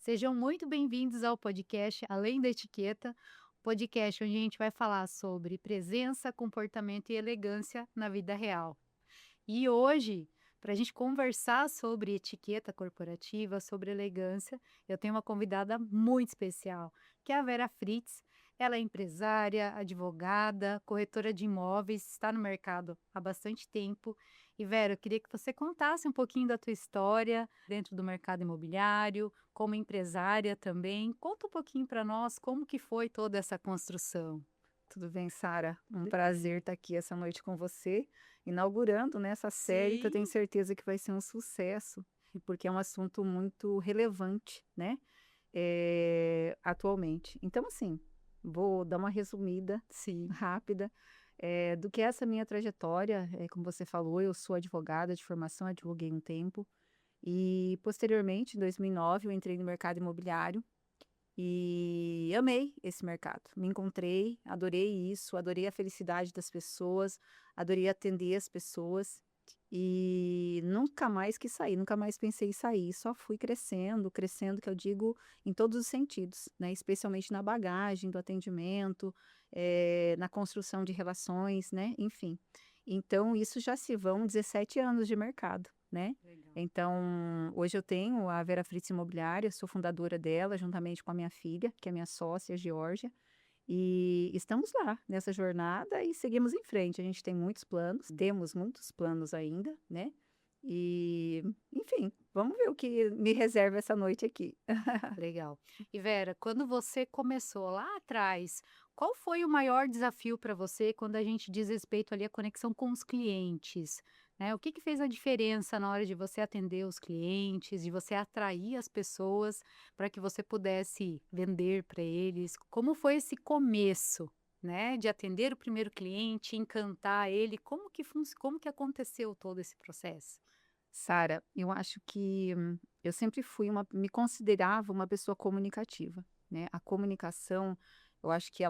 Sejam muito bem-vindos ao podcast Além da Etiqueta, podcast onde a gente vai falar sobre presença, comportamento e elegância na vida real. E hoje, para a gente conversar sobre etiqueta corporativa, sobre elegância, eu tenho uma convidada muito especial, que é a Vera Fritz. Ela é empresária, advogada, corretora de imóveis, está no mercado há bastante tempo. E Vera, eu queria que você contasse um pouquinho da tua história dentro do mercado imobiliário, como empresária também. Conta um pouquinho para nós como que foi toda essa construção. Tudo bem, Sara? Um Tudo prazer bem. estar aqui essa noite com você, inaugurando, né, essa série que eu tenho Sim. certeza que vai ser um sucesso, e porque é um assunto muito relevante, né, atualmente. Então, assim, vou dar uma resumida Sim. rápida do que é essa minha trajetória. Como você falou, eu sou advogada de formação, advoguei um tempo, e posteriormente, em 2009, eu entrei no mercado imobiliário. E amei esse mercado. Me encontrei, adorei isso, adorei a felicidade das pessoas, adorei atender as pessoas e nunca mais quis sair, nunca mais pensei em sair. Só fui crescendo, crescendo, que eu digo em todos os sentidos, né? Especialmente na bagagem do atendimento, na construção de relações, né? Enfim. Então, isso já se vão 17 anos de mercado, né? Legal. Então, hoje eu tenho a Vera Fritz Imobiliária, sou fundadora dela, juntamente com a minha filha, que é minha sócia, a Geórgia, e estamos lá nessa jornada e seguimos em frente. A gente tem muitos planos, temos muitos planos ainda, né? E, enfim, vamos ver o que me reserva essa noite aqui. Legal. E Vera, quando você começou lá atrás, qual foi o maior desafio para você quando a gente diz respeito ali à conexão com os clientes, né? O que que fez a diferença na hora de você atender os clientes, de você atrair as pessoas para que você pudesse vender para eles? Como foi esse começo, né, de atender o primeiro cliente, encantar ele? Como que aconteceu todo esse processo? Sara, eu acho que eu sempre me considerava uma pessoa comunicativa, né? A comunicação, eu acho que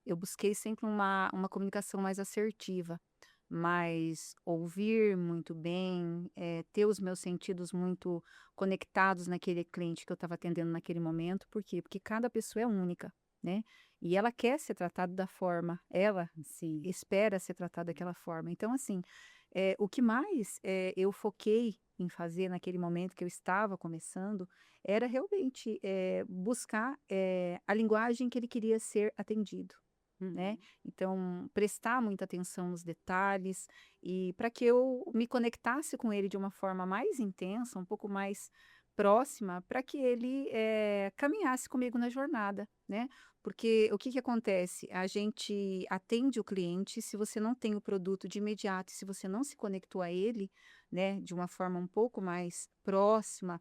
eu busquei sempre uma comunicação mais assertiva, mais ouvir muito bem, ter os meus sentidos muito conectados naquele cliente que eu estava atendendo naquele momento. Por quê? Porque cada pessoa é única, né? E ela quer ser tratada da forma, ela Sim. espera ser tratada daquela forma. Então, assim, o que mais eu foquei em fazer naquele momento que eu estava começando era realmente buscar a linguagem que ele queria ser atendido, né? Uhum. Então, prestar muita atenção nos detalhes e para que eu me conectasse com ele de uma forma mais intensa, um pouco mais próxima, para que ele caminhasse comigo na jornada, né? Porque o que que acontece? A gente atende o cliente, se você não tem o produto de imediato, se você não se conectou a ele, né, de uma forma um pouco mais próxima,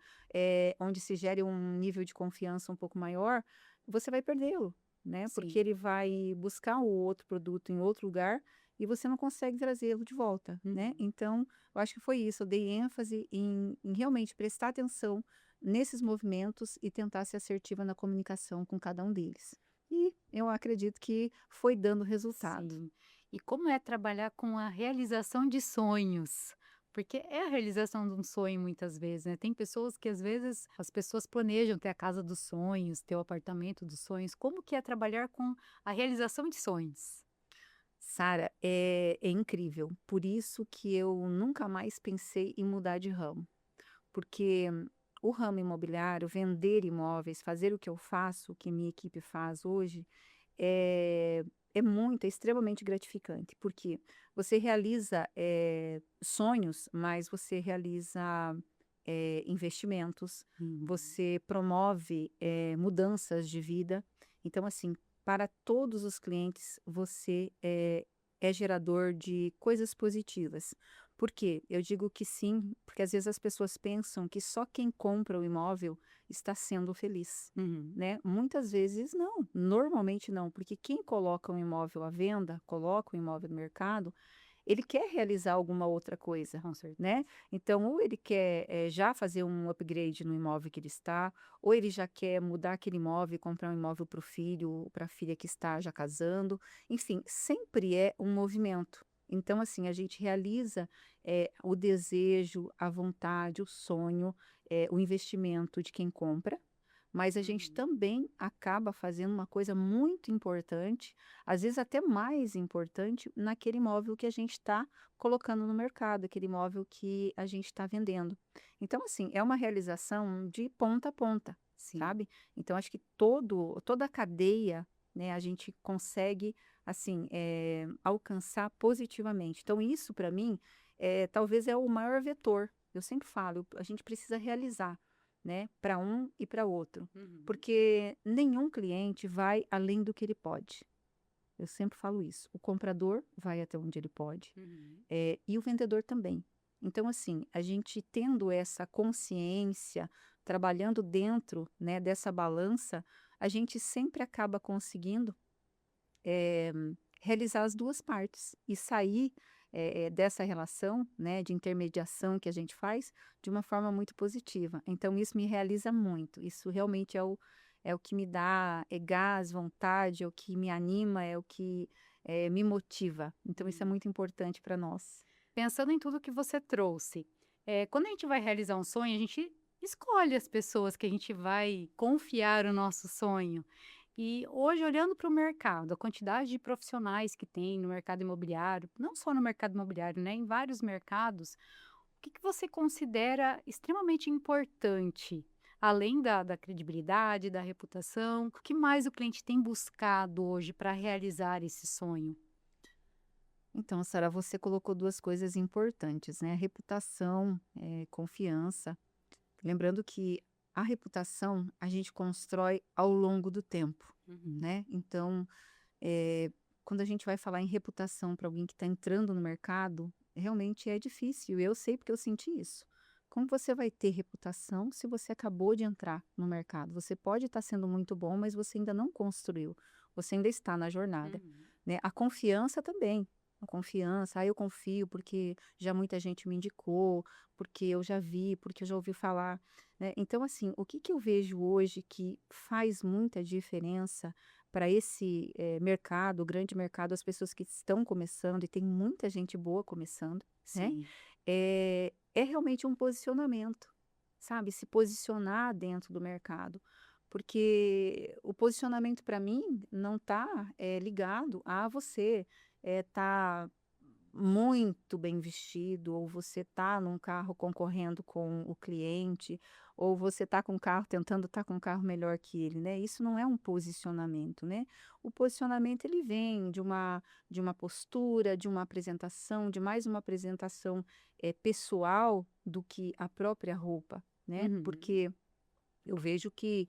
onde se gere um nível de confiança um pouco maior, você vai perdê-lo, né? Porque Sim. ele vai buscar o outro produto em outro lugar e você não consegue trazê-lo de volta, né? Uhum. Então, eu acho que foi isso. Eu dei ênfase em realmente prestar atenção nesses movimentos e tentar ser assertiva na comunicação com cada um deles. E eu acredito que foi dando resultado. Sim. E como é trabalhar com a realização de sonhos? Porque é a realização de um sonho muitas vezes, né? Tem pessoas que às vezes as pessoas planejam ter a casa dos sonhos, ter o apartamento dos sonhos. Como que é trabalhar com a realização de sonhos? Sara, é incrível. Por isso que eu nunca mais pensei em mudar de ramo. Porque o ramo imobiliário, vender imóveis, fazer o que eu faço, o que minha equipe faz hoje, é, é extremamente gratificante. Porque você realiza sonhos, mas você realiza investimentos, Uhum. você promove mudanças de vida. Então, assim, para todos os clientes, você é gerador de coisas positivas. Por quê? Eu digo que sim, porque às vezes as pessoas pensam que só quem compra o imóvel está sendo feliz, Uhum. né? Muitas vezes não, normalmente não, porque quem coloca um imóvel à venda, coloca o imóvel no mercado, ele quer realizar alguma outra coisa, Com né? certeza. Então, ou ele quer já fazer um upgrade no imóvel que ele está, ou ele já quer mudar aquele imóvel e comprar um imóvel para o filho, ou para a filha que está já casando. Enfim, sempre é um movimento. Então, assim, a gente realiza o desejo, a vontade, o sonho, o investimento de quem compra, mas a gente Uhum. também acaba fazendo uma coisa muito importante, às vezes até mais importante, naquele imóvel que a gente está colocando no mercado, aquele imóvel que a gente está vendendo. Então, assim, é uma realização de ponta a ponta, Sim. sabe? Então, acho que toda a cadeia, né, a gente consegue, assim, alcançar positivamente. Então, isso para mim, talvez é o maior vetor. Eu sempre falo, a gente precisa realizar, né, para um e para outro, Uhum. porque nenhum cliente vai além do que ele pode. Eu sempre falo isso. O comprador vai até onde ele pode, Uhum. e o vendedor também. Então, assim, a gente tendo essa consciência, trabalhando dentro, né, dessa balança, a gente sempre acaba conseguindo eh, realizar as 2 partes e sair, dessa relação, né, de intermediação que a gente faz, de uma forma muito positiva. Então isso me realiza muito, isso realmente é o que me dá, gás, vontade, é o que me anima, é o que, me motiva. Então isso é Hum. muito importante para nós. Pensando em tudo que você trouxe, quando a gente vai realizar um sonho, a gente escolhe as pessoas que a gente vai confiar o nosso sonho. E hoje, olhando para o mercado, a quantidade de profissionais que tem no mercado imobiliário, não só no mercado imobiliário, né, em vários mercados, o que que você considera extremamente importante, além da credibilidade, da reputação? O que mais o cliente tem buscado hoje para realizar esse sonho? Então, Sara, você colocou 2 coisas importantes, né, reputação, confiança. Lembrando que a reputação a gente constrói ao longo do tempo, Uhum. né. Então, eh, quando a gente vai falar em reputação para alguém que está entrando no mercado, realmente é difícil, eu sei porque eu senti isso. Como você vai ter reputação se você acabou de entrar no mercado? Você pode estar sendo muito bom, mas você ainda não construiu, você ainda está na jornada, Uhum. né. A confiança também, a confiança: "Ah, eu confio porque já muita gente me indicou, porque eu já vi, porque eu já ouvi falar", né. Então, assim, o que que eu vejo hoje que faz muita diferença para esse, mercado, o grande mercado, as pessoas que estão começando, e tem muita gente boa começando, né, Sim. é realmente um posicionamento, sabe, se posicionar dentro do mercado. Porque o posicionamento para mim não está ligado a você, tá muito bem vestido, ou você tá num carro concorrendo com o cliente, ou você tá com um carro tentando estar com um carro melhor que ele, né, isso não é um posicionamento, né. O posicionamento ele vem de uma postura, de uma apresentação, de mais uma apresentação, pessoal do que a própria roupa, né, Uhum. porque eu vejo que,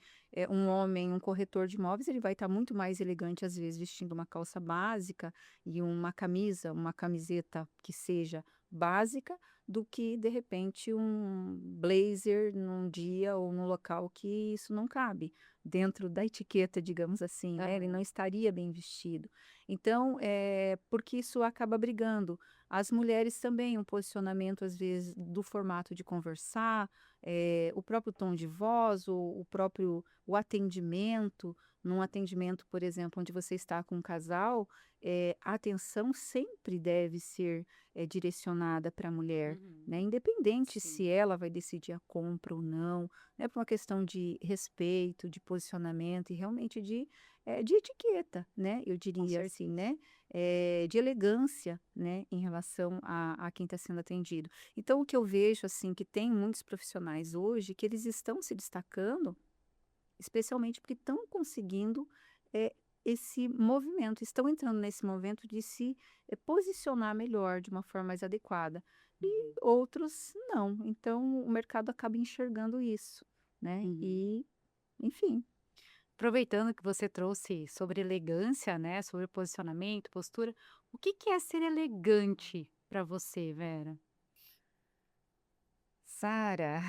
um homem, um corretor de imóveis, ele vai estar muito mais elegante, às vezes, vestindo uma calça básica e uma camisa, uma camiseta que seja básica, do que, de repente, um blazer num dia ou num local que isso não cabe dentro da etiqueta, digamos assim, né, ele não Aham. estaria bem vestido. Então, porque isso acaba brigando. As mulheres também, um posicionamento, às vezes, do formato de conversar, o próprio tom de voz, o próprio o atendimento, num atendimento, por exemplo, onde você está com um casal, a atenção sempre deve ser, direcionada para a mulher, né, Uhum. independente se Sim, ela vai decidir a compra ou não, né, por uma questão de respeito, de posicionamento e realmente de etiqueta, né, eu com diria assim, certeza. né, de elegância, né, em relação a quem está sendo atendido. Então o que eu vejo, assim, que tem muitos profissionais hoje que eles estão se destacando, especialmente porque estão conseguindo, esse movimento, estão entrando nesse movimento de se, posicionar melhor, de uma forma mais adequada. E Uhum. outros não, então o mercado acaba enxergando isso, né, Uhum. e enfim. Aproveitando que você trouxe sobre elegância, né, sobre posicionamento, postura, o que que é ser elegante para você, Vera? Sara,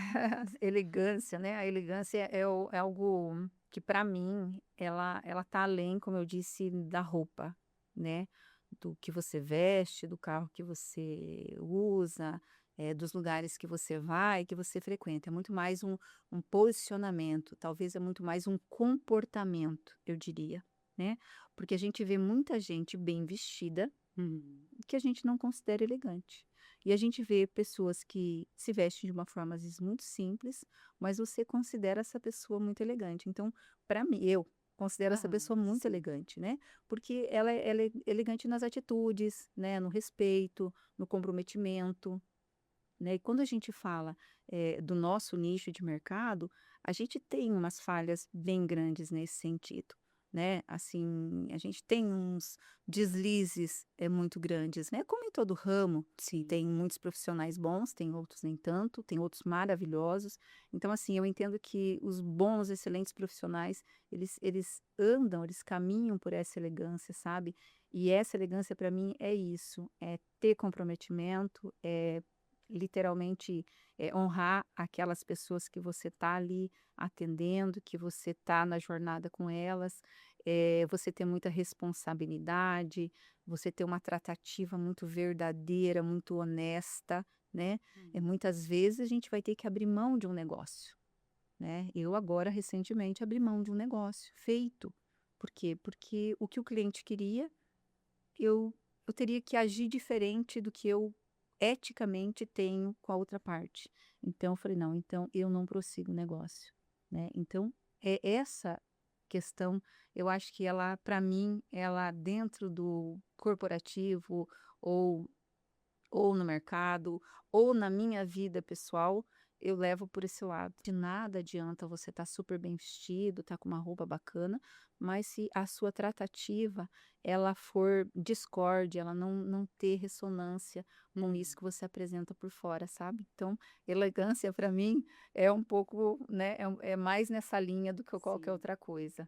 elegância, né, a elegância é algo que para mim ela tá além, como eu disse, da roupa, né, do que você veste, do carro que você usa, dos lugares que você vai, que você frequenta, é muito mais um posicionamento, talvez é muito mais um comportamento, eu diria, né, porque a gente vê muita gente bem vestida Uhum. que a gente não considera elegante. E a gente vê pessoas que se vestem de uma forma, às vezes, muito simples, mas você considera essa pessoa muito elegante. Então, para mim, eu considero essa Aham, pessoa muito sim. elegante, né? Porque ela é elegante nas atitudes, né? No respeito, no comprometimento, né? E quando a gente fala, do nosso nicho de mercado, a gente tem umas falhas bem grandes nesse sentido, né. Assim, a gente tem uns deslizes, muito grandes, né, como em todo ramo, Sim. tem muitos profissionais bons, tem outros nem tanto, tem outros maravilhosos. Então, assim, eu entendo que os bons, excelentes profissionais, eles andam, eles caminham por essa elegância, sabe. E essa elegância para mim é isso, é ter comprometimento, é literalmente, honrar aquelas pessoas que você está ali atendendo, que você está na jornada com elas, você ter muita responsabilidade, você ter uma tratativa muito verdadeira, muito honesta, né. Uhum. Muitas vezes a gente vai ter que abrir mão de um negócio, né. Eu agora recentemente abri mão de um negócio feito. Por quê? Porque o que o cliente queria eu eu teria que agir diferente do que eu eticamente tenho com a outra parte. Então eu falei: "Não, então eu não prossigo o negócio", né. Então, é essa questão, eu acho que ela, para mim, ela dentro do corporativo ou ou no mercado, ou na minha vida pessoal, eu levo por esse lado. De nada adianta você estar super bem vestido, estar com uma roupa bacana, mas se a sua tratativa, ela for discorde, ela não ter ressonância com isso Uhum. que você apresenta por fora, sabe. Então, elegância para mim é um pouco, né, é mais nessa linha do que qualquer Sim. outra coisa.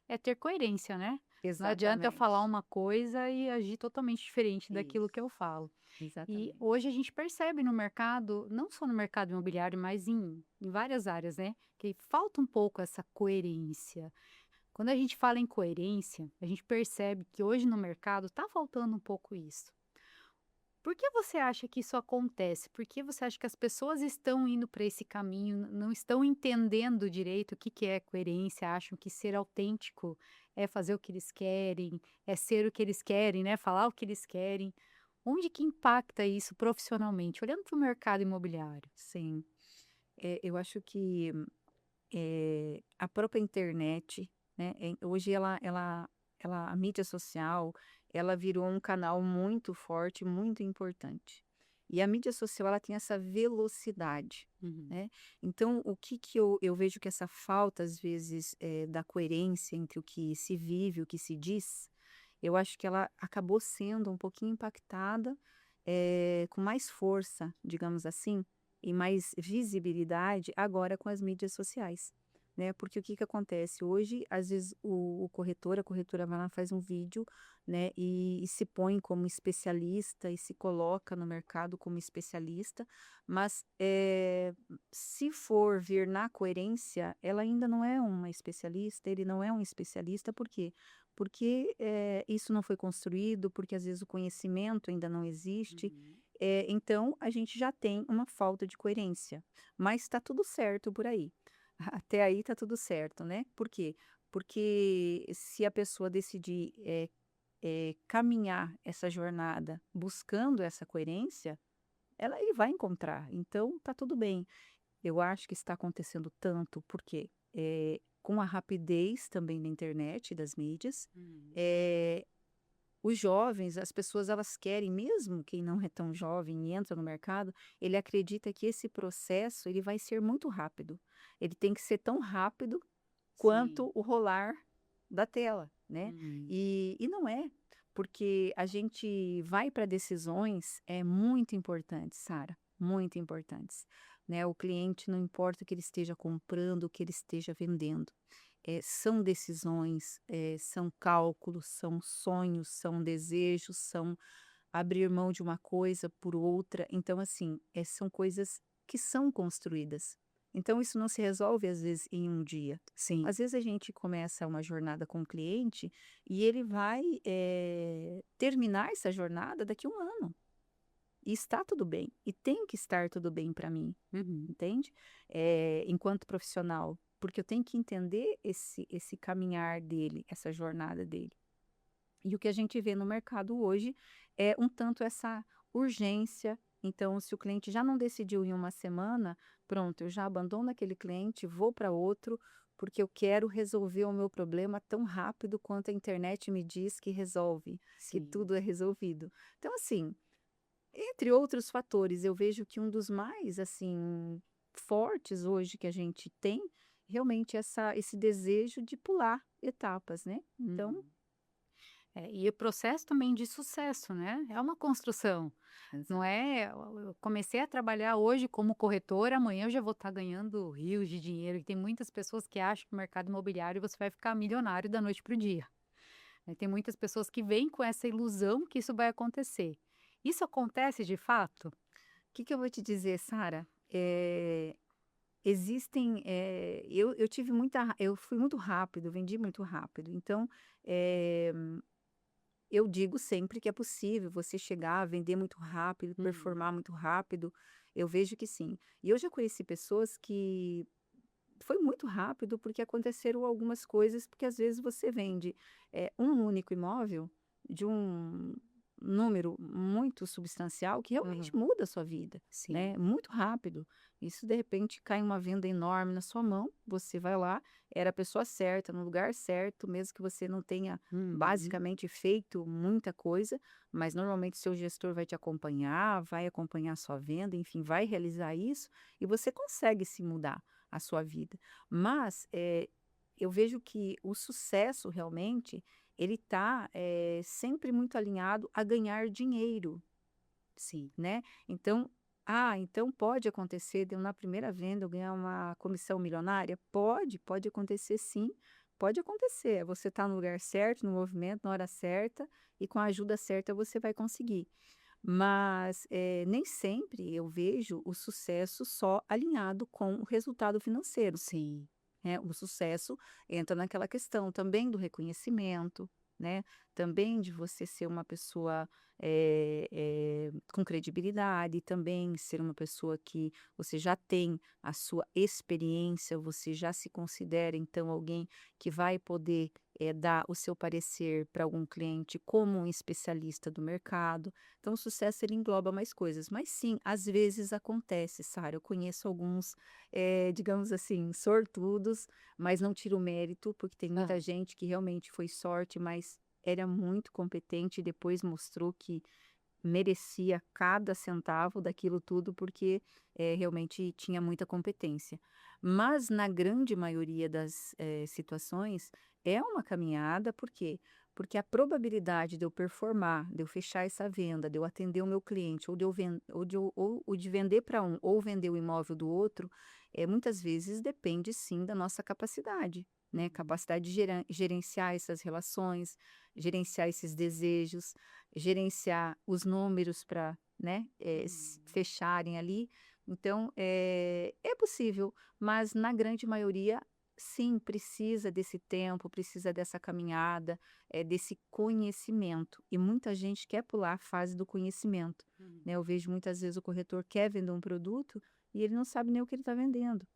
É ter coerência, né. Não adianta eu falar Exatamente. uma coisa e agir totalmente diferente daquilo que Isso, eu falo. E exatamente. hoje a gente percebe no mercado, não só no mercado imobiliário, mas em várias áreas, né, que falta um pouco essa coerência. Quando a gente fala em coerência, a gente percebe que hoje no mercado está faltando um pouco isso. Por que você acha que isso acontece? Por que você acha que as pessoas estão indo para esse caminho, não estão entendendo direito o que que é coerência, acham que ser autêntico é fazer o que eles querem, é ser o que eles querem, né, falar o que eles querem. Onde que impacta isso profissionalmente? Olhando para o mercado imobiliário. Sim. Eu acho que a própria internet, né, hoje ela a mídia social, ela virou um canal muito forte, muito importante. E a mídia social, ela tem essa velocidade, Uhum. né. Então o que que eu vejo que essa falta, às vezes, da coerência entre o que se vive, o que se diz, eu acho que ela acabou sendo um pouquinho impactada, com mais força, digamos assim, e mais visibilidade agora com as mídias sociais, né. Porque o que que acontece? Hoje, às vezes, o corretor, a corretora vai lá, faz um vídeo, né, e se põe como especialista e se coloca no mercado como especialista, mas, se for vir na coerência, ela ainda não é uma especialista, ele não é um especialista, por quê? Porque, isso não foi construído, porque às vezes o conhecimento ainda não existe, Uhum. então a gente já tem uma falta de coerência, mas está tudo certo por aí. Até aí está tudo certo, né. Por quê? Porque se a pessoa decidir, caminhar essa jornada buscando essa coerência, ele vai encontrar, então está tudo bem. Eu acho que está acontecendo tanto, porque com a rapidez também da internet, das mídias, Uhum. eh, os jovens, as pessoas, elas querem, mesmo quem não é tão jovem e entra no mercado, ele acredita que esse processo ele vai ser muito rápido. Ele tem que ser tão rápido Sim. quanto o rolar da tela, né. Uhum. E não é, porque a gente vai para decisões, muito importantes, Sara, muito importantes, né. O cliente, não importa o que ele esteja comprando, o que ele esteja vendendo, são decisões, são cálculos, são sonhos, são desejos, são abrir mão de uma coisa por outra. Então, assim, são coisas que são construídas. Então, isso não se resolve, às vezes, em um dia. Sim. Às vezes, a gente começa uma jornada com o cliente e ele vai, terminar essa jornada daqui a um ano. E está tudo bem. E tem que estar tudo bem para mim, Uhum. entende? Enquanto profissional. Porque eu tenho que entender esse caminhar dele, essa jornada dele. E o que a gente vê no mercado hoje é um tanto essa urgência, Então, se o cliente já não decidiu em uma semana, pronto, eu já abandono aquele cliente, vou para outro, porque eu quero resolver o meu problema tão rápido quanto a internet me diz que resolve, que Sim. tudo é resolvido. Então, assim, entre outros fatores, eu vejo que um dos mais, assim, fortes hoje que a gente tem, realmente esse desejo de pular etapas, né. Então, Uhum. E o processo também de sucesso, né, é uma construção, não exato. é eu comecei a trabalhar hoje como corretora, amanhã eu já vou estar ganhando rios de dinheiro, e tem muitas pessoas que acham que o mercado imobiliário você vai ficar milionário da noite para o dia, né, tem muitas pessoas que vêm com essa ilusão que isso vai acontecer. Isso acontece de fato? Que eu vou te dizer, Sara? Existem, eu tive eu fui muito rápido, vendi muito rápido, então, eh, eu digo sempre que é possível você chegar, vender muito rápido, Uhum. performar muito rápido, eu vejo que sim. E eu já conheci pessoas que foi muito rápido, porque aconteceram algumas coisas, porque às vezes você vende, um único imóvel de um número muito substancial que realmente Aham. muda a sua vida, Sim. né, muito rápido. Isso de repente cai uma venda enorme na sua mão, você vai lá, era a pessoa certa, no lugar certo, mesmo que você não tenha Uhum. basicamente feito muita coisa, mas normalmente seu gestor vai acompanhar a sua venda, enfim, vai realizar isso, e você consegue se mudar a sua vida. Mas, eu vejo que o sucesso realmente, ele está, sempre muito alinhado a ganhar dinheiro, Sim. né. Então, então pode acontecer de eu na primeira venda eu ganhar uma comissão milionária? Pode acontecer sim, pode acontecer, você está no lugar certo, no movimento, na hora certa e com a ajuda certa você vai conseguir. Mas, nem sempre eu vejo o sucesso só alinhado com o resultado financeiro, Sim. né. O sucesso entra naquela questão também do reconhecimento, né, também de você ser uma pessoa, com credibilidade, também ser uma pessoa que você já tem a sua experiência, você já se considera então alguém que vai poder, dar o seu parecer para algum cliente como um especialista do mercado. Então o sucesso ele engloba mais coisas, mas sim, às vezes acontece, Sara, eu conheço alguns, digamos assim, sortudos, mas não tiro o mérito, porque tem muita Hã. gente que realmente foi sorte, mas era muito competente e depois mostrou que merecia cada centavo daquilo tudo, porque, realmente tinha muita competência. Mas na grande maioria das, situações, é uma caminhada, por quê? Porque a probabilidade de eu performar, de eu fechar essa venda, de eu atender o meu cliente, ou de eu ven ou de vender para um, ou vender o imóvel do outro, muitas vezes depende sim da nossa capacidade, né, Uhum. capacidade de gerenciar essas relações, gerenciar esses desejos, gerenciar os números para, né, Uhum. fecharem ali. Então, é possível, mas na grande maioria, sim, precisa desse tempo, precisa dessa caminhada, desse conhecimento. E muita gente quer pular a fase do conhecimento, Uhum. né. Eu vejo muitas vezes o corretor quer vender um produto e ele não sabe nem o que ele está vendendo.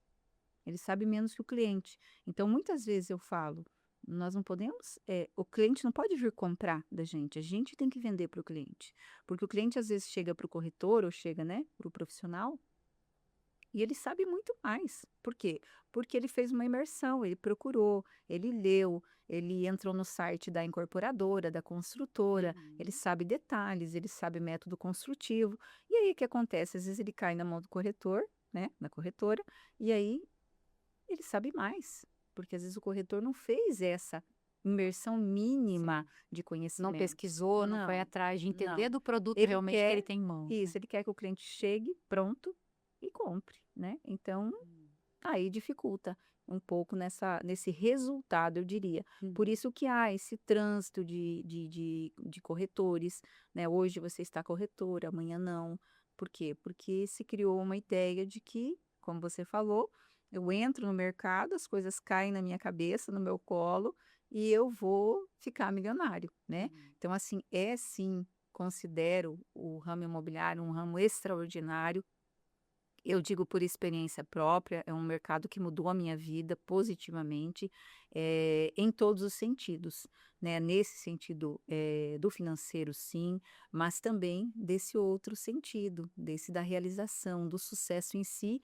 Ele sabe menos que o cliente. Então, muitas vezes eu falo, nós não podemos, o cliente não pode vir comprar da gente, a gente tem que vender para o cliente. Porque o cliente às vezes chega para o corretor ou chega, né, para o profissional, e ele sabe muito mais. Por quê? Porque ele fez uma imersão, ele procurou, ele leu, ele entrou no site da incorporadora, da construtora, ele Uhum. sabe detalhes, ele sabe método construtivo. E aí o que acontece? Às vezes ele cai na mão do corretor, né, na corretora, e aí ele sabe mais, porque às vezes o corretor não fez essa imersão mínima Sim. de Não conhecimentos. pesquisou, não foi Não, atrás de entender não. do produto Ele realmente que ele quer tem em mãos, né. isso, ele quer que o cliente chegue pronto e compre, né. Então, Hum. aí dificulta um pouco nesse resultado, eu diria. Por Uhum. isso que há esse trânsito de corretores, né. Hoje você está corretora, amanhã não. Por quê? Porque se criou uma ideia de que, como você falou, eu entro no mercado, as coisas caem na minha cabeça, no meu colo, e eu vou ficar milionário, né. Uhum. Então assim, é sim, considero o ramo imobiliário um ramo extraordinário, Eu digo por experiência própria, é um mercado que mudou a minha vida positivamente, em todos os sentidos, né, nesse sentido, do financeiro sim, mas também desse outro sentido, desse da realização, do sucesso em si,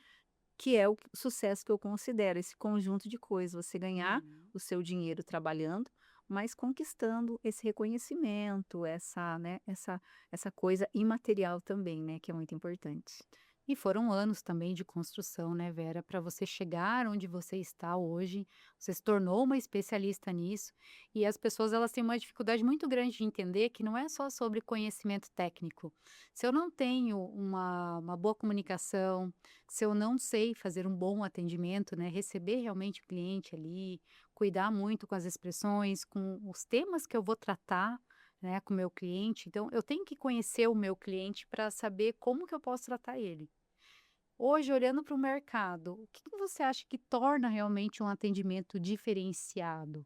que é o sucesso que eu considero, esse conjunto de coisas, você ganhar Uhum. o seu dinheiro trabalhando, mas conquistando esse reconhecimento, essa, né, essa coisa imaterial também, né, que é muito importante. E foram anos também de construção, né, Vera, para você chegar onde você está hoje. Você se tornou uma especialista nisso e as pessoas elas têm uma dificuldade muito grande de entender que não é só sobre conhecimento técnico. Se eu não tenho uma boa comunicação, se eu não sei fazer um bom atendimento, né, receber realmente o cliente ali, cuidar muito com as expressões, com os temas que eu vou tratar, né, com o meu cliente. Então, eu tenho que conhecer o meu cliente para saber como que eu posso tratar ele. Hoje, olhando para o mercado, o que que você acha que torna realmente um atendimento diferenciado?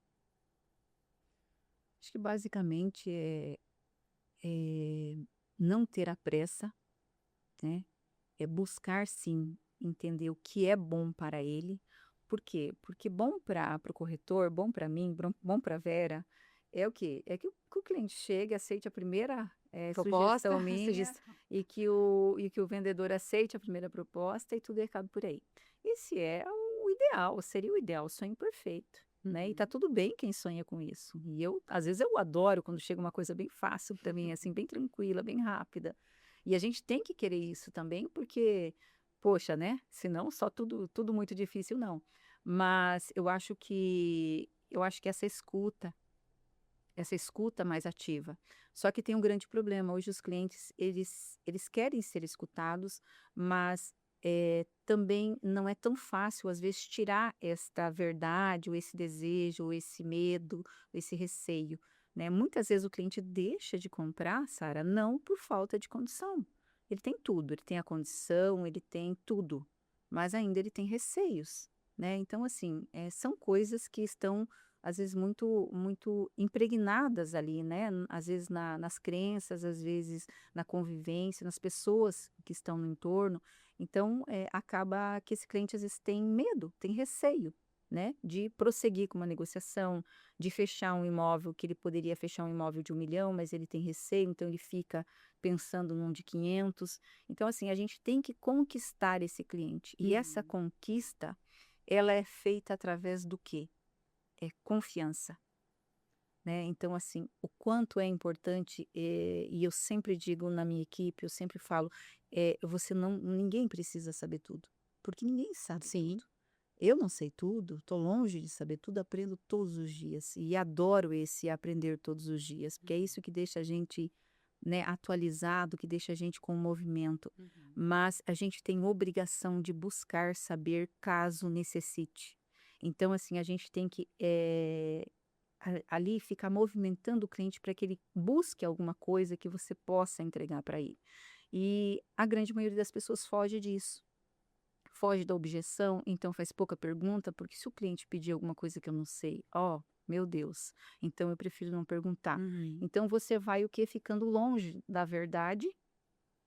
Acho que basicamente é não ter a pressa, né, é buscar sim entender o que é bom para ele. Por quê? Porque bom para o corretor, bom para mim, bom pra Vera, é o quê? É que o cliente chegue, aceite a primeira, Proposta, sugestão minha sugestão. e que o vendedor aceite a primeira proposta e tudo acabe por aí. Esse é o ideal, seria o ideal, o sonho perfeito, né, e tá Uhum. tudo bem quem sonha com isso. E eu, às vezes eu adoro quando chega uma coisa bem fácil para mim, assim, bem tranquila, bem rápida. E a gente tem que querer isso também, porque, poxa, né, senão só tudo muito difícil não. Mas eu acho que essa escuta mais ativa. Só que tem um grande problema, hoje os clientes eles querem ser escutados, mas, também não é tão fácil às vezes tirar esta verdade ou esse desejo ou esse medo, esse receio, né. Muitas vezes o cliente deixa de comprar, Sara, não por falta de condição. Ele tem tudo, ele tem a condição, ele tem tudo, mas ainda ele tem receios, né. Então assim, são coisas que estão às vezes muito impregnadas ali, né, às vezes nas crenças, às vezes na convivência, nas pessoas que estão no entorno. Então, acaba que esse cliente às vezes tem medo, tem receio, né, de prosseguir com uma negociação, de fechar um imóvel que ele poderia fechar um imóvel de 1 milhão, mas ele tem receio, então ele fica pensando num de 500. Então assim, a gente tem que conquistar esse cliente, e essa Uhum. conquista, ela é feita através do quê? É confiança, né. Então, assim, o quanto é importante, e eu sempre digo na minha equipe, eu sempre falo, você não ninguém precisa saber tudo, porque ninguém sabe Sim. tudo. Eu não sei tudo, estou longe de saber tudo, aprendo todos os dias e adoro esse aprender todos os dias, porque é Uhum. isso que deixa a gente, né, atualizado, que deixa a gente com movimento. Uhum. Mas a gente tem obrigação de buscar saber caso necessite. Então, assim, a gente tem que, ali ficar movimentando o cliente para que ele busque alguma coisa que você possa entregar para ele. E a grande maioria das pessoas foge disso. Foge da objeção, então faz pouca pergunta, porque se o cliente pedir alguma coisa que eu não sei, ó, meu Deus, então eu prefiro não perguntar. Uhum. Então você vai o quê? Ficando longe da verdade,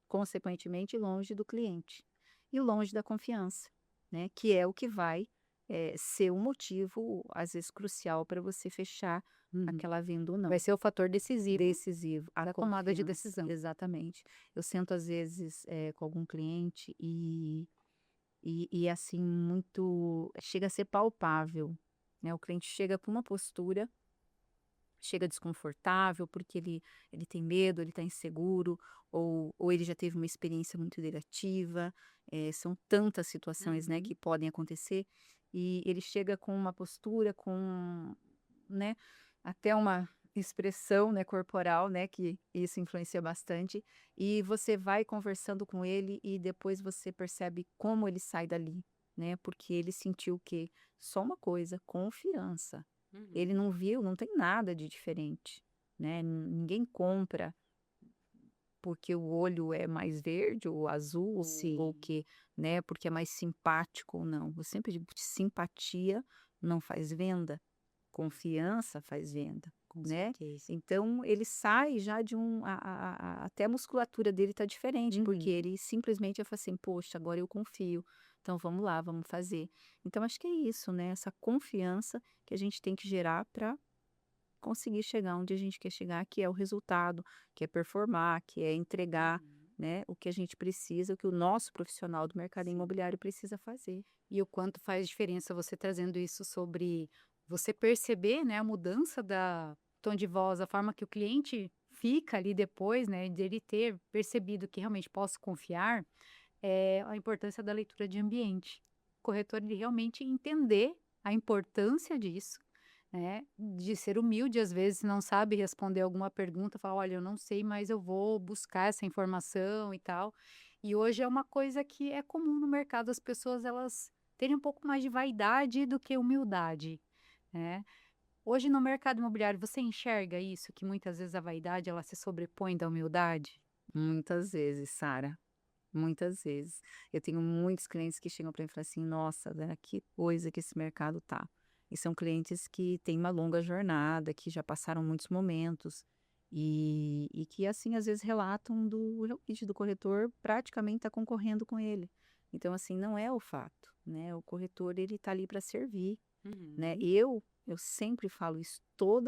consequentemente longe do cliente e longe da confiança, né, que é o que vai, ser um motivo, às vezes, crucial para você fechar Uhum. aquela venda ou Vai não. ser o fator decisivo Decisivo, a da tomada de confiança, decisão. exatamente. Eu sento às vezes, com algum cliente e assim, muito chega a ser palpável, né, o cliente chega com uma postura, chega desconfortável, porque ele tem medo, ele está inseguro, ou ele já teve uma experiência muito negativa, são tantas situações, né, Uhum. que podem acontecer, e ele chega com uma postura, com, né, até uma expressão, né, corporal, né, que isso influencia bastante, e você vai conversando com ele e depois você percebe como ele sai dali, né, porque ele sentiu o quê? Só uma coisa, confiança. Uhum. Ele não viu, não tem nada de diferente, né, ninguém compra porque o olho é mais verde ou azul ou Sim. que, né, porque é mais simpático ou não. Eu sempre digo que simpatia não faz venda. confiança faz venda, Com né? certeza. Então ele sai já de até a musculatura dele tá diferente, porque Uhum. ele simplesmente vai falar assim: "Poxa, agora eu confio, então vamos lá, vamos fazer". Então acho que é isso, né, essa confiança que a gente tem que gerar para conseguir chegar onde a gente quer chegar, que é o resultado, que é performar, que é entregar, Uhum. né, o que a gente precisa, o que o nosso profissional do mercado Sim. imobiliário precisa fazer. E o quanto faz diferença você trazendo isso sobre você perceber, né, a mudança da tom de voz, a forma que o cliente fica ali depois, né, dele ter percebido que realmente posso confiar, é a importância da leitura de ambiente. O corretor, ele realmente entender a importância disso, né, de ser humilde, às vezes, se não sabe responder alguma pergunta, fala: "Olha, eu não sei, mas eu vou buscar essa informação e tal". E hoje é uma coisa que é comum no mercado, as pessoas elas terem um pouco mais de vaidade do que humildade, né. Hoje no mercado imobiliário você enxerga isso, que muitas vezes a vaidade ela se sobrepõe da humildade? Muitas vezes, Sara, muitas vezes. Eu tenho muitos clientes que chegam para mim e falam assim: "Nossa, né, que coisa que esse mercado tá". E são clientes que têm uma longa jornada, que já passaram muitos momentos, e que, assim, às vezes relatam do realmente do corretor praticamente tá concorrendo com ele. Então, assim, não é o fato, né, o corretor ele tá ali para servir, né. Uhum. Eu sempre falo isso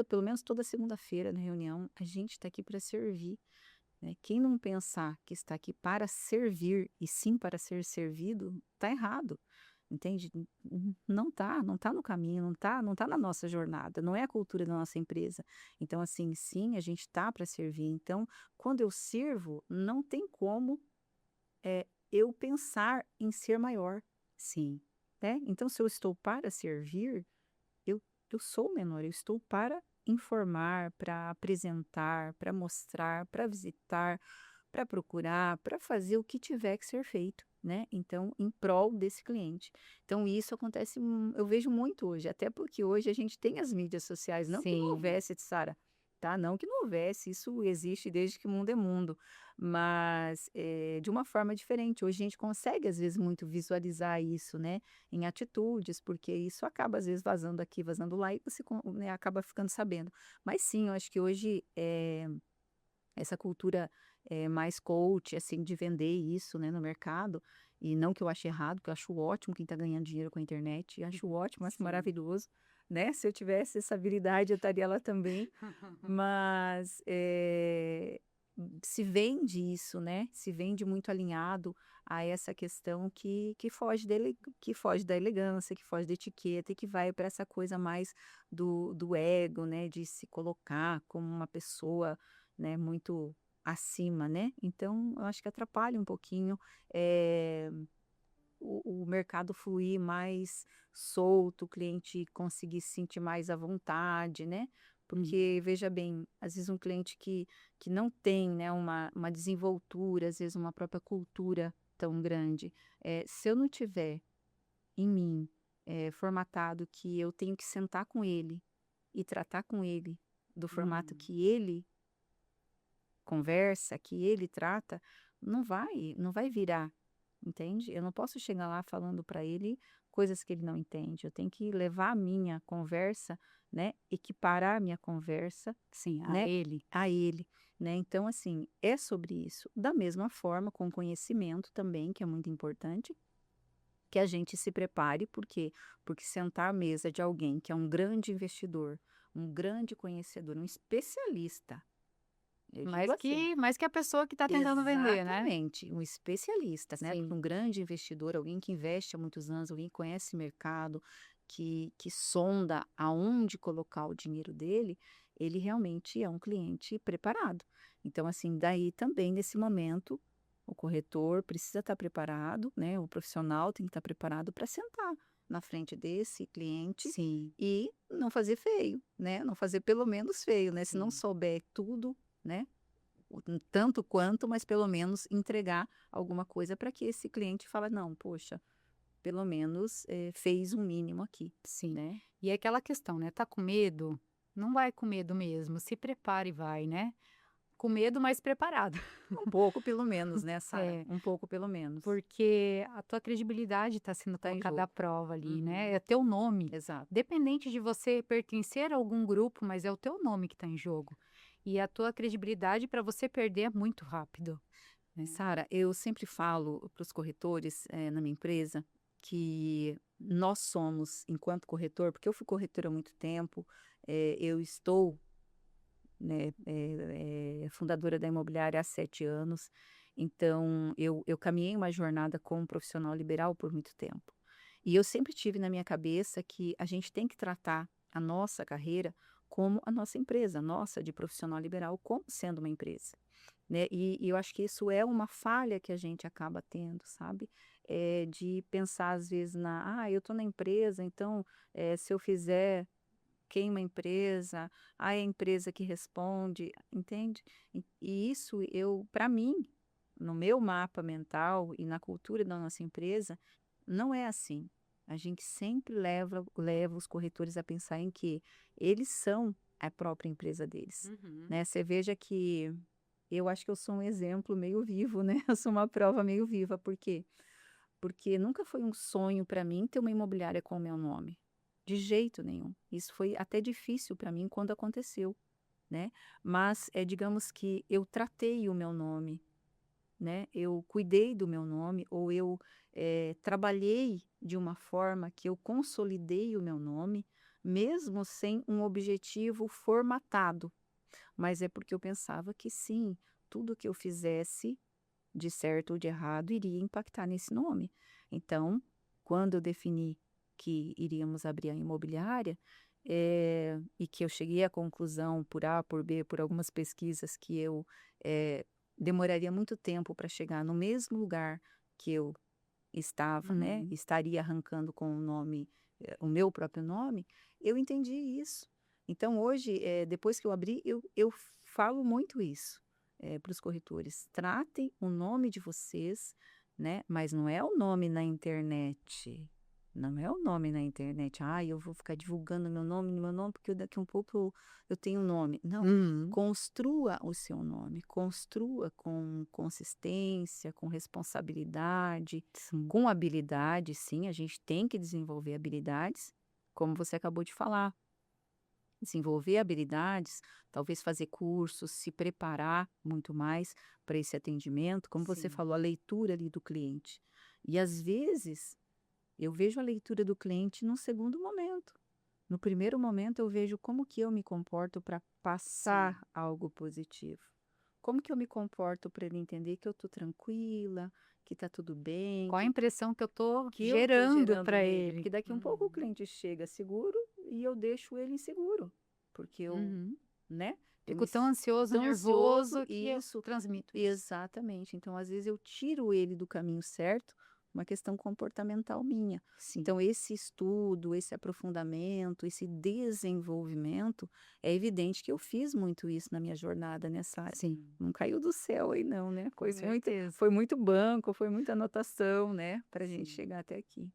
pelo menos toda segunda-feira na reunião, a gente está aqui para servir, né. Quem não pensar que está aqui para servir e sim para ser servido, está errado, entende? Não tá no caminho, não tá na nossa jornada, não é a cultura da nossa empresa. Então, assim, sim, a gente tá para servir, então, quando eu sirvo, não tem como, eu pensar em ser maior, Sim. né. Então se eu estou para servir, eu eu sou menor, eu estou para informar, para apresentar, para mostrar, para visitar, para procurar, para fazer o que tiver que ser feito, né, então em prol desse cliente. Então isso acontece eu vejo muito hoje, até porque hoje a gente tem as mídias sociais, não que não Sim. houvesse, Sara, tá, não que não houvesse, isso existe desde que o mundo é mundo, mas, de uma forma diferente. Hoje a gente consegue às vezes muito visualizar isso, né, em atitudes, porque isso acaba às vezes vazando aqui, vazando lá e você né, acaba ficando sabendo. Mas sim, eu acho que hoje, essa cultura, mais coach, assim, de vender isso, né, no mercado, e não que eu ache errado, que eu acho ótimo quem está ganhando dinheiro com a internet, acho ótimo, acho Sim. maravilhoso, né, se eu tivesse essa habilidade eu estaria lá também, mas, se vende isso, né, se vende muito alinhado a essa questão que foge da elegância, que foge da etiqueta e que vai para essa coisa mais do ego, né, de se colocar como uma pessoa, né, muito acima, né. Então eu acho que atrapalha um pouquinho, eh, o mercado fluir mais solto, o cliente conseguir se sentir mais à vontade, né. Hum. Porque veja bem, às vezes um cliente que não tem, né, uma desenvoltura, às vezes uma própria cultura tão grande, se eu não tiver em mim, formatado que eu tenho que sentar com ele e tratar com ele do formato Uhum. que ele conversa, que ele trata, não vai virar, entende? Eu não posso chegar lá falando para ele coisas que ele não entende, eu tenho que levar a minha conversa, né, equiparar a minha conversa, Sim, a né, ele. a ele, né. Então assim, é sobre isso. Da mesma forma, com conhecimento também, que é muito importante, que a gente se prepare, por quê? Porque sentar à mesa de alguém que é um grande investidor, um grande conhecedor, um especialista, eu digo assim. Mais que a pessoa que está tentando vender, né. Exatamente, um especialista, né, porque Sim. um grande investidor, alguém que investe há muitos anos, alguém que conhece mercado, que sonda aonde colocar o dinheiro dele, ele realmente é um cliente preparado. Então, assim, daí também nesse momento, o corretor precisa estar preparado, né, o profissional tem que estar preparado para sentar na frente desse cliente Sim, e não fazer feio, né, não fazer pelo menos feio, né, se não sim. souber tudo, né, tanto quanto, mas pelo menos entregar alguma coisa para que esse cliente fala: "Não, poxa, pelo menos, fez um mínimo aqui", Sim. né. E é aquela questão, né, tá com medo? Não vai com medo mesmo, se prepare e vai, né. com medo, mas preparado. Um pouco pelo menos, né, Sara? É, Um pouco pelo menos. porque a tua credibilidade está sendo Tá em colocada à jogo. prova ali, né? Uhum. É teu nome. Exato. Dependente de você pertencer a algum grupo, mas é o teu nome que está em jogo. E a tua credibilidade para você perder é muito rápido, né? Sara, eu sempre falo para os corretores, na minha empresa, que nós somos, enquanto corretor, porque eu fui corretora há muito tempo, eu estou, né, fundadora da imobiliária há 7 anos, então eu caminhei uma jornada como profissional liberal por muito tempo. E eu sempre tive na minha cabeça que a gente tem que tratar a nossa carreira como a nossa empresa, nossa de profissional liberal, como sendo uma empresa, né? E eu acho que isso é uma falha que a gente acaba tendo, sabe? De pensar às vezes eu estou na empresa, então se eu fizer queima a empresa, é a empresa que responde, entende? E isso para mim, no meu mapa mental e na cultura da nossa empresa, não é assim. A gente sempre leva os corretores a pensar em que eles são a própria empresa deles, Uhum. né? Você veja que eu acho que eu sou um exemplo meio vivo, né? Eu sou uma prova meio viva, por quê? Porque nunca foi um sonho para mim ter uma imobiliária com o meu nome, de jeito nenhum. Isso foi até difícil para mim quando aconteceu, né? Mas digamos que eu tratei o meu nome, né? Eu cuidei do meu nome, ou eu trabalhei de uma forma que eu consolidei o meu nome, mesmo sem um objetivo formatado. Mas é porque eu pensava que sim, tudo que eu fizesse de certo ou de errado iria impactar nesse nome. Então, quando eu defini que iríamos abrir a imobiliária, e que eu cheguei à conclusão por A, por B, por algumas pesquisas que eu demoraria muito tempo para chegar no mesmo lugar que eu estava, né? Uhum. Estaria arrancando com o nome, o meu próprio nome, eu entendi isso. Então, hoje, depois que eu abri, eu falo muito isso para os corretores. Tratem o nome de vocês, né? Mas não é o nome na internet. Não é o nome na internet. Eu vou ficar divulgando meu nome, porque daqui a um pouco eu tenho um nome. Não. Uhum. Construa o seu nome, construa com consistência, com responsabilidade, Sim. com habilidade, sim, a gente tem que desenvolver habilidades, como você acabou de falar. Desenvolver habilidades, talvez fazer cursos, se preparar muito mais para esse atendimento, como você Sim. falou, a leitura ali do cliente. E às vezes eu vejo a leitura do cliente num segundo momento. No primeiro momento eu vejo como que eu me comporto para Sim. passar algo positivo. Como que eu me comporto para ele entender que eu estou tranquila, que está tudo bem, Qual a impressão que eu tô que eu estou gerando gerando para nele, ele? porque daqui um pouco o Uhum. cliente chega seguro e eu deixo ele inseguro, porque Uhum. né, eu Fico tão ansioso, tão ansioso nervoso que eu isso, transmito isso. exatamente. Então, às vezes eu tiro ele do caminho certo, uma questão comportamental minha. Sim. Então, esse estudo, esse aprofundamento, esse desenvolvimento, é evidente que eu fiz muito isso na minha jornada nessa área. Sim, Não caiu do céu aí não, né? com certeza. Foi muito banco, foi muita anotação, né, para a gente Sim. chegar até aqui.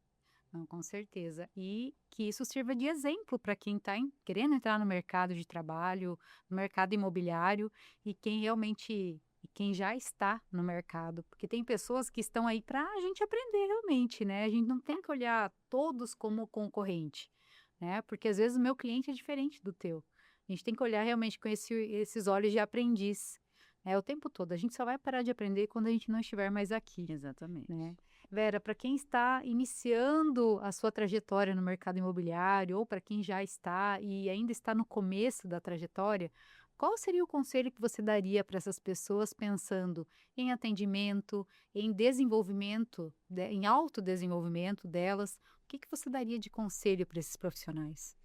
Não, com certeza. E que isso sirva de exemplo para quem está querendo entrar no mercado de trabalho, no mercado imobiliário e quem realmente, e quem já está no mercado. Porque tem pessoas que estão aí para a gente aprender realmente, né? A gente não tem que olhar todos como concorrente, né? Porque às vezes o meu cliente é diferente do teu. A gente tem que olhar realmente com esses olhos de aprendiz, né? O tempo todo. A gente só vai parar de aprender quando a gente não estiver mais aqui, Exatamente. né? Vera, para quem está iniciando a sua trajetória no mercado imobiliário ou para quem já está e ainda está no começo da trajetória, qual seria o conselho que você daria para essas pessoas pensando em atendimento, em desenvolvimento, em autodesenvolvimento delas? O que que você daria de conselho para esses profissionais?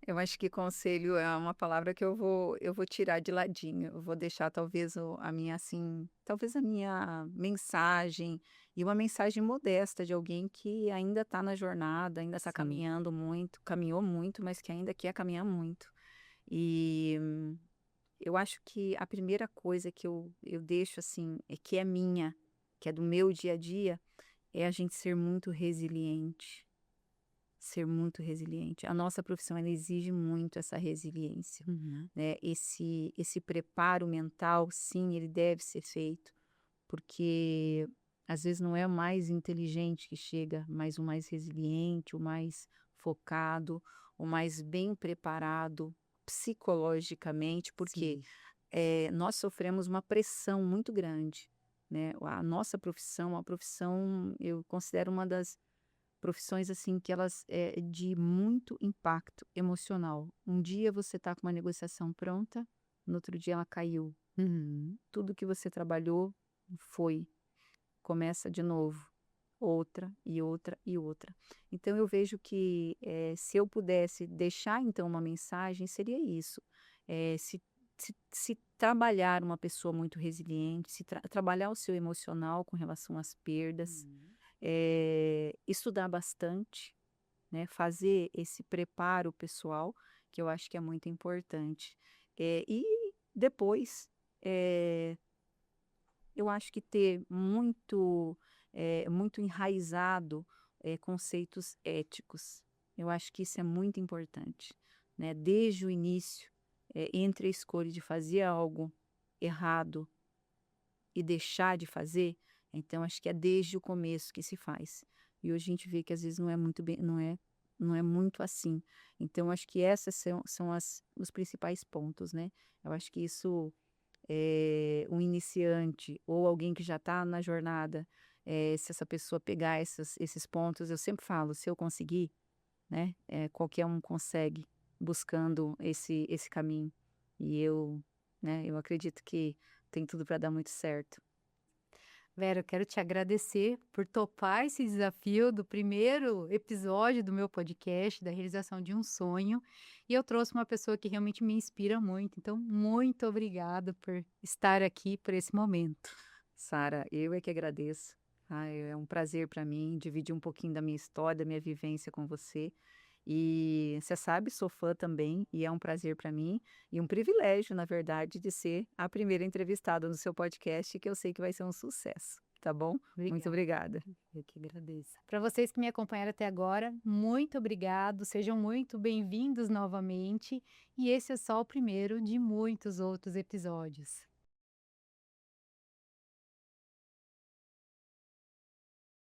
Eu acho que conselho é uma palavra que eu vou tirar de ladinho, eu vou deixar talvez a minha, assim, talvez a minha mensagem, e uma mensagem modesta de alguém que ainda está na jornada, ainda está Sim. caminhando muito, caminhou muito, mas que ainda quer caminhar muito. E eu acho que a primeira coisa que eu deixo, assim, que é minha, que é do meu dia a dia, é a gente ser muito resiliente, ser muito resiliente. A nossa profissão, ela exige muito essa resiliência, Uhum. né? Esse preparo mental, sim, ele deve ser feito, porque às vezes não é o mais inteligente que chega, mas o mais resiliente, o mais focado, o mais bem preparado psicologicamente, porque Sim. nós sofremos uma pressão muito grande, né? A nossa profissão, a profissão, eu considero uma das profissões assim que elas é de muito impacto emocional. Um dia você está com uma negociação pronta, no outro dia ela caiu. Uhum. Tudo que você trabalhou foi, começa de novo, outra e outra e outra. Então eu vejo que, se eu pudesse deixar então uma mensagem, seria isso, se trabalhar uma pessoa muito resiliente, se trabalhar o seu emocional com relação às perdas, Uhum. estudar bastante, né, fazer esse preparo pessoal, que eu acho que é muito importante. E depois, eh eu acho que ter muito enraizado, conceitos éticos. Eu acho que isso é muito importante, né, desde o início, entre a escolha de fazer algo errado e deixar de fazer, então acho que é desde o começo que se faz. E hoje a gente vê que às vezes não é muito bem, não é muito assim. Então acho que essas são os principais pontos, né. Eu acho que isso, um iniciante ou alguém que já está na jornada, se essa pessoa pegar esses pontos, eu sempre falo: "Se eu conseguir, né, qualquer um consegue, buscando esse caminho". E eu, né, eu acredito que tem tudo para dar muito certo. Vera, eu quero te agradecer por topar esse desafio do primeiro episódio do meu podcast, da realização de um sonho. E eu trouxe uma pessoa que realmente me inspira muito. Então, muito obrigada por estar aqui por esse momento. Sara, eu é que agradeço. É um prazer para mim dividir um pouquinho da minha história, da minha vivência com você. E você sabe, sou fã também, e é um prazer para mim e um privilégio, na verdade, de ser a primeira entrevistada no seu podcast, que eu sei que vai ser um sucesso, tá bom? Muito Obrigada. obrigada. Eu que agradeço. Para vocês que me acompanharam até agora, muito obrigado. Sejam muito bem-vindos novamente. E esse é só o primeiro de muitos outros episódios.